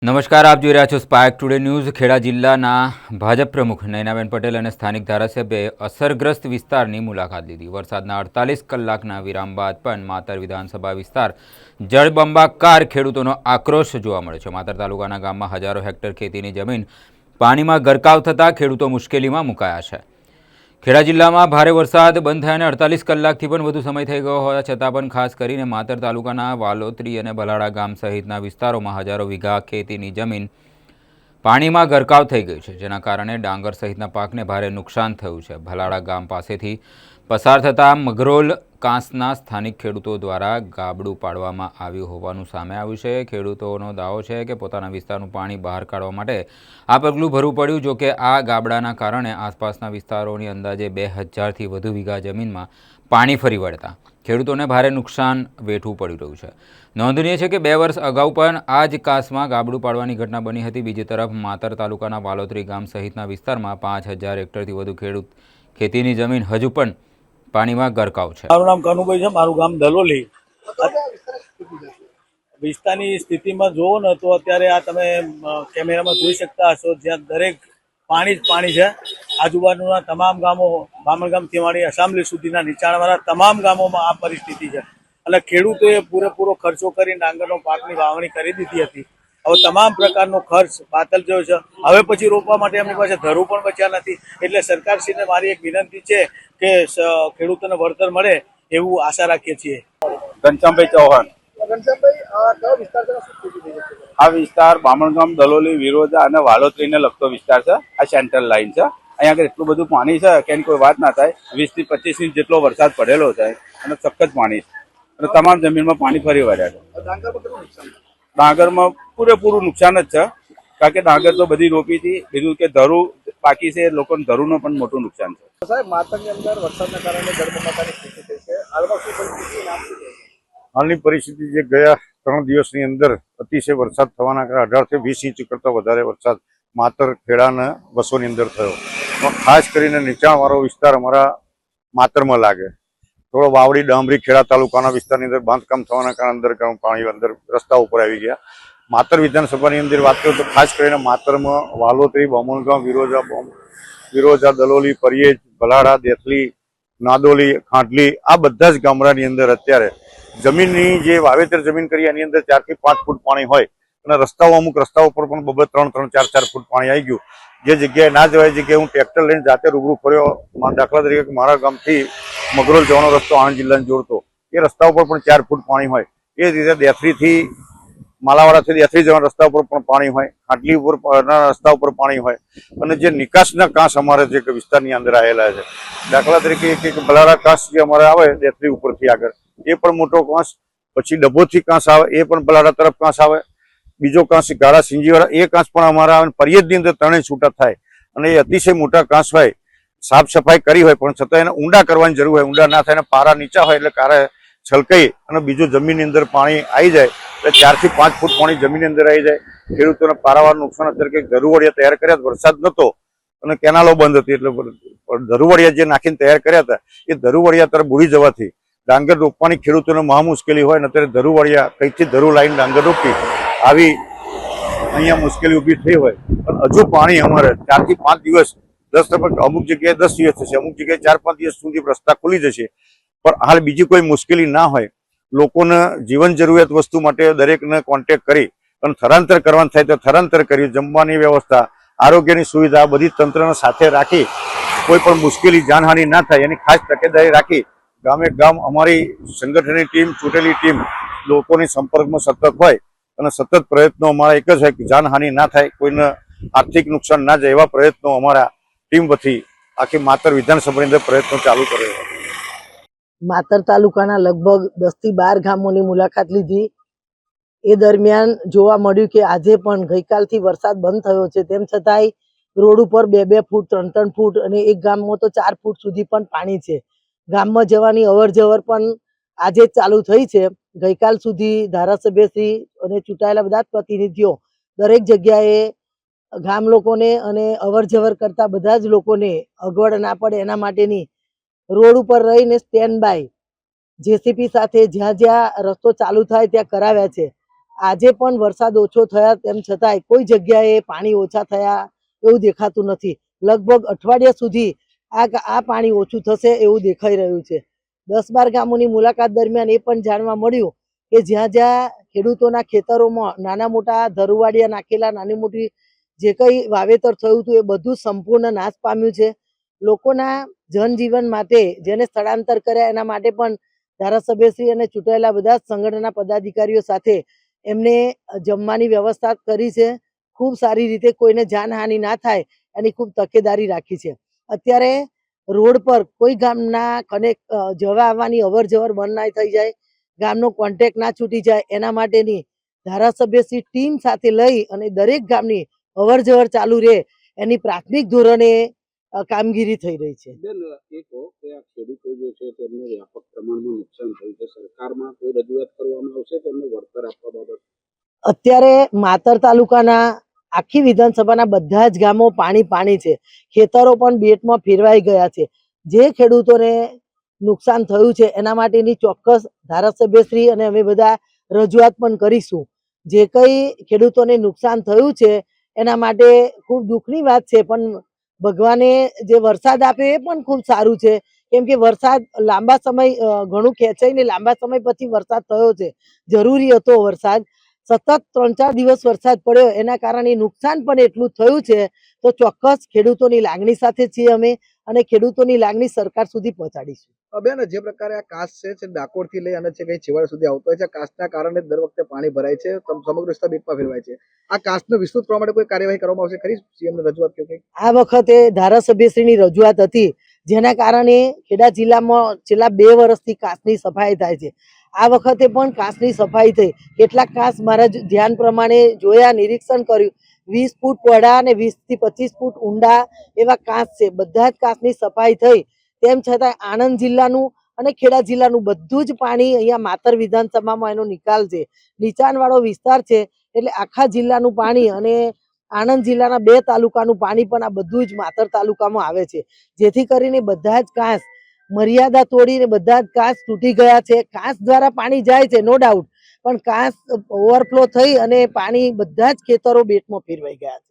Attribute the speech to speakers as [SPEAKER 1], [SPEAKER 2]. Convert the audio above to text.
[SPEAKER 1] નમસ્કાર, આપ જોઈ રહ્યા છો સ્પાર્ક ટુડે ન્યૂઝ। ખેડા જિલ્લાના ભાજપ પ્રમુખ નયનાબેન પટેલ અને સ્થાનિક ધારાસભ્યએ અસરગ્રસ્ત વિસ્તારની મુલાકાત લીધી। વરસાદના 48 કલાકના વિરામ બાદ પણ માતર વિધાનસભા વિસ્તાર જળબંબાકાર, ખેડૂતોનો આક્રોશ જોવા મળે છે। માતર તાલુકાના ગામમાં હજારો હેક્ટર ખેતીની જમીન પાણીમાં ગરકાવ થતાં ખેડૂતો મુશ્કેલીમાં મુકાયા છે। ખેડા જિલ્લામાં ભારે વરસાદ બંધ થયાને 48 કલાકથી પણ વધુ સમય થઈ ગયો હોવા છતાં પણ ખાસ કરીને માતર તાલુકાના વાલોત્રી અને ભલાડા ગામ સહિતના વિસ્તારોમાં હજારો વીઘા ખેતીની જમીન પાણીમાં ગરકાવ થઈ ગઈ છે, જેના કારણે ડાંગર સહિતના પાકને ભારે નુકસાન થયું છે। ભલાડા ગામ પાસેથી પસાર થતા મગરોલ કાંસના સ્થાનિક ખેડૂતો દ્વારા ગાબડું પાડવામાં આવ્યું હોવાનું સામે આવ્યું છે। ખેડૂતોનો દાવો છે કે પોતાના વિસ્તારનું પાણી બહાર કાઢવા માટે આ પગલું ભરવું પડ્યું। જો કે આ ગાબડાના કારણે આસપાસના વિસ્તારોની અંદાજે 2000થી વધુ વીઘા જમીનમાં પાણી ફરી વળતા ખેડૂતોને ભારે નુકસાન વેઠવું પડી રહ્યું છે। નોંધનીય છે કે 2 વર્ષ અગાઉ પણ આ જ કાંસમાં ગાબડું પાડવાની ઘટના બની હતી। બીજી તરફ માતર તાલુકાના વાલોત્રી ગામ સહિતના વિસ્તારમાં 5000 હેક્ટરથી વધુ ખેતીની જમીન હજુ પણ પાણીમાં ગરકાવ છે।
[SPEAKER 2] મારું નામ કનુભાઈ છે, મારું ગામ દલોલી। વિસ્તારની સ્થિતિમાં જોવો ને તો અત્યારે આ તમે કેમેરામાં જોઈ શકતા હશો, જ્યાં દરેક પાણી જ પાણી છે। આજુબાજુના તમામ ગામો, બામણગામથી માંડી અસામલી સુધીના નીચાણવાળા તમામ ગામોમાં આ પરિસ્થિતિ છે। અને ખેડૂતોએ પૂરેપૂરો ખર્ચો કરી ડાંગરનો પાકની વાવણી કરી દીધી હતી। હવે તમામ પ્રકારનો ખર્ચ બાતલ જેવો છે। હવે પછી રોપવા માટે એમની પાસે ધરું પણ બચ્યા નથી। એટલે સરકારશ્રીને મારી એક વિનંતી છે કે ખેડૂતોને વળતર મળે એવું આશા રાખીએ છીએ।
[SPEAKER 3] ઘનશ્યામભાઈ ચૌહાણ। આ વિસ્તાર બામણગામ, દલોલી, વિરોજા અને વાલોત્રીને લગતો વિસ્તાર છે। આ સેન્ટ્રલ લાઈન છે। અહીંયા આગળ એટલું બધું પાણી છે કે એની કોઈ વાત ના થાય। 20 થી 25 ઇંચ જેટલો વરસાદ પડેલો છે અને સખત પાણી છે અને તમામ જમીનમાં પાણી ફરી વળ્યા છે। ડાંગરમાં પૂરેપૂરું નુકસાન જ છે, કારણ કે ડાંગર તો બધી રોપી હતી, બીજું કે ધરું બાકી છે, લોકોને ધરુંનો પણ મોટું નુકસાન છે।
[SPEAKER 2] સાહેબ, માતરની અંદર વરસાદના કારણે જળબંબાકારની સ્થિતિ થઈ છે। હાલમાં શું પરિસ્થિતિ નામ શું છે?
[SPEAKER 4] હાલની પરિસ્થિતિ જે ગયા 3 દિવસની અંદર અતિશય વરસાદ થવાના કારણે 18 થી 20 ઇંચ કરતાં વધારે વરસાદ માતર, ખેડાના બસોની અંદર થયો। ખાસ કરીને નીચાણવાળો વિસ્તાર અમારા માતરમાં લાગે। થોડો વાવડી, ડામરી, ખેડા તાલુકાના વિસ્તારની અંદર બાંધકામ થવાના કારણે અંડરગ્રાઉન્ડ પાણી અંદર રસ્તા ઉપર આવી ગયા। માતર વિધાનસભાની અંદર વાત કરું તો ખાસ કરીને માતરમાં વાલોત્રી, બામણગામ, વિરોજા, દલોલી, પરિયેજ, ભલાડા, દેથલી, નાદોલી, ખાંટલી, આ બધા જ ગામડાની અંદર અત્યારે જમીનની જે વાવેતર જમીન કરી એની અંદર 4 થી 5 ફૂટ પાણી હોય અને રસ્તાઓ, અમુક રસ્તાઓ પર પણ 3-3, 4-4 ફૂટ પાણી આવી ગયું। જે જગ્યાએ ના જવાય જગ્યાએ હું ટ્રેક્ટર લઈને જાતે રૂબરૂ ફર્યો। દાખલા તરીકે મારા ગામથી મગરોલ જવાનો રસ્તો આણંદ જિલ્લાને જોડતો, એ રસ્તા ઉપર પણ 4 ફૂટ પાણી હોય। એ જ રીતે દેથરીથી માલાવાડાથી દેથરી જવાના રસ્તા ઉપર પણ પાણી હોય, ખાટલી ઉપર રસ્તા ઉપર પાણી હોય। અને જે નિકાસના કાંસ અમારે જે વિસ્તારની અંદર આવેલા છે, દાખલા તરીકે એક ભલાડા કાંસ જે અમારે આવે દેથરી ઉપરથી આગળ, એ પણ મોટો કાંસ, પછી ડભોથી કાંસ આવે, એ પણ ભલાડા તરફ કાંસ આવે, બીજો કાંસ ગાળા સિંજીવાળા, એ કાંસ પણ અમારા આવે। પરિયેજની અંદર 3 છૂટા થાય અને એ અતિશય મોટા કાંસ હોય। સાફ સફાઈ કરી હોય પણ છતાં એને ઊંડા કરવાની જરૂર હોય। ઊંડા ના થાય ને પારા નીચા હોય એટલે કારે છલકાઈ અને બીજું જમીનની અંદર પાણી આવી જાય એટલે 4 થી 5 ફૂટ પાણી જમીનની અંદર આવી જાય। ખેડૂતોને પારાવાર નુકસાન અત્યારે કે ધરુવડિયા તૈયાર કર્યા, વરસાદ નહોતો અને કેનાલો બંધ હતી એટલે ધરુવડિયા જે નાખીને તૈયાર કર્યા હતા એ ધરુવડિયા તરફ બુડી જવાથી ડાંગર રોપવાની ખેડૂતોને મહા મુશ્કેલી હોય ને અત્યારે ધરુવડિયા કઈથી ધરું લાઈન ડાંગર રોપી આવી અહીંયા મુશ્કેલી ઊભી થઈ હોય। પણ હજુ પાણી અમારે 4 થી 5 દિવસ, 10 અમુક જગ્યાએ 10 દિવસ થશે, અમુક જગ્યાએ 4-5 દિવસ સુધી રસ્તા ખુલી જશે। પણ હાલ બીજી કોઈ મુશ્કેલી ના હોય, લોકોને જીવન જરૂરિયાત વસ્તુ માટે દરેકને કોન્ટેક્ટ કરી અને સ્થળાંતર કરવાનું થાય તો સ્થળાંતર કર્યું। જમવાની વ્યવસ્થા, આરોગ્યની સુવિધા બધી તંત્રને સાથે રાખી કોઈ પણ મુશ્કેલી, જાનહાનિ ના થાય એની ખાસ તકેદારી રાખી ગામે ગામ અમારી સંગઠનની ટીમ, ચૂંટેલી ટીમ લોકોની સંપર્કમાં સતત હોય અને સતત પ્રયત્નો અમારા એક જ હોય કે જાનહાનિ ના થાય, કોઈને આર્થિક નુકસાન ના જાય, એવા પ્રયત્નો અમારા ટીમ વતી આખી માતર વિધાનસભાની અંદર પ્રયત્નો ચાલુ કરે છે।
[SPEAKER 5] માતર તાલુકાના લગભગ 10 થી 12 ગામોની મુલાકાત લીધી। એ દરમિયાન જોવા મળ્યું કે આજે પણ ગઈકાલથી વરસાદ બંધ થયો છે, તેમ છતાંય રોડ ઉપર 2-2 ફૂટ, 3-3 ફૂટ અને એક ગામમાં તો 4 ફૂટ સુધી પણ પાણી છે। ગામમાં જવાની અવર જવર પણ આજે જ ચાલુ થઈ છે। ગઈકાલ સુધી ધારાસભ્યશ્રી અને ચૂંટાયેલા બધા જ પ્રતિનિધિઓ દરેક જગ્યાએ ગામ લોકોને અને અવર જવર કરતા બધા જ લોકોને અગવડ ના પડે એના માટેની રોડ ઉપર રહીને સ્ટેન્ડ બાય જેસીપી સાથે જ્યાં જ્યાં રસ્તો ચાલુ થાય ત્યાં કરાવ્યા છે। આજે પણ વરસાદ ઓછો થયા તેમ છતાંય કોઈ જગ્યાએ પાણી ઓછા થયા એવું દેખાતું નથી. લગભગ અઠવાડિયા સુધી આ પાણી ઓછું થશે એવું દેખાઈ રહ્યું છે. 10-12 ગામોની મુલાકાત દરમિયાન એ પણ જાણવા મળ્યું કે જ્યાં જ્યાં ખેડૂતોના ખેતરોમાં નાના મોટા ધરુવાડિયા નાખેલા, નાની મોટી જે કંઈ વાવેતર થયું હતું એ બધું સંપૂર્ણ નાશ પામ્યું છે. લોકોના જનજીવન માટે જેને સ્થળાંતર કર્યા એના માટે પણ ધારાસભ્યશ્રી અને ચૂંટાયેલા બધા જ સંગઠનના પદાધિકારીઓ સાથે એમને જમવાની વ્યવસ્થા કરી છે. ખૂબ સારી રીતે કોઈને જાનહાનિ ના થાય એની ખૂબ તકેદારી રાખી છે. અત્યારે રોડ પર કોઈ ગામના જવા આવવાની અવર જવર બંધ ના થઈ જાય, ગામનો કોન્ટેક્ટ ના છૂટી જાય એના માટેની ધારાસભ્યશ્રી ટીમ સાથે લઈ અને દરેક ગામની અવર જવર ચાલુ રહે એની પ્રાથમિક ધોરણે કામગીરી થઈ રહી છે.
[SPEAKER 6] બેન, એ કહો કે આ ખેડૂતો જે છે તેમને વ્યાપક પ્રમાણમાં નુકસાન થયું છે. સરકારમાં કોઈ રજૂઆત કરવામાં આવશે તેમને વળતર આપવા બાબત?
[SPEAKER 5] અત્યારે માતર તાલુકાના આખી વિધાનસભાના બધા જ ગામો પાણી છે. ખેતરો પણ બેટમાં ફેરવાઈ ગયા છે. જે ખેડૂતોને નુકસાન થયું છે એના માટેની ચોક્કસ ધારાસભ્યશ્રી અને અમે બધા રજૂઆત પણ કરીશું. જે કંઈ ખેડૂતોને નુકસાન થયું છે એના માટે ખૂબ દુઃખની વાત છે, પણ ભગવાને જે વરસાદ આપ્યો એ પણ ખૂબ સારું છે. કેમ કે વરસાદ લાંબા સમય ઘણું ખેંચાઈને લાંબા સમય પછી વરસાદ થયો છે. જરૂરી હતો વરસાદ. સતત 3-4 દિવસ વરસાદ પડ્યો એના કારણે નુકસાન પણ એટલું થયું છે. તો ચોક્કસ ખેડૂતોની લાગણી સાથે છીએ અમે અને ખેડૂતોની લાગણી સરકાર સુધી પહોંચાડીશું.
[SPEAKER 7] બેન, જે પ્રકારે આ કાંસ છે ડાકોર થી લઈ અને છે કઈ છેવાડા સુધી આવતો હોય છે, કાંસના કારણે દર વખતે પાણી ભરાય છે, સમગ્ર વિસ્તાર બેટમાં ફેરવાય છે. આ કાંસનો વિસ્તૃત કરવા માટે કોઈ કાર્યવાહી કરવામાં આવશે ખરી? સીએમ ને રજૂઆત કે કંઈ?
[SPEAKER 5] આ વખતે ધારાસભ્યશ્રીની રજૂઆત હતી, જેના કારણે ખેડા જિલ્લામાં છેલ્લા 2 વર્ષથી કાંસની સફાઈ થાય છે. આ વખતે પણ કાંસની સફાઈ થઈ. કેટલાક કાંસ મારા ધ્યાન પ્રમાણે જોયા, નિરીક્ષણ કર્યું. 20 ફૂટ પહોળા અને 20 થી 25 ફૂટ ઊંડા એવા કાંસ છે. બધા જ કાંસની સફાઈ થઈ. તેમ છતાં આણંદ જિલ્લાનું અને ખેડા જિલ્લાનું બધું જ પાણી અહીંયા માતર વિધાનસભામાં એનો નિકાલ છે. નીચાણવાળો વિસ્તાર છે એટલે આખા જિલ્લાનું પાણી અને આણંદ જિલ્લાના 2 તાલુકાનું પાણી પણ આ બધું જ માતર તાલુકામાં આવે છે. જેથી કરીને બધા જ કાંસ મર્યાદા તોડીને બધા જ કાંસ તૂટી ગયા છે. કાંસ દ્વારા પાણી જાય છે નો ડાઉટ, પણ કાંસ ઓવરફ્લો થઈ અને પાણી બધા જ ખેતરો બેટમાં ફેરવાઈ ગયા છે.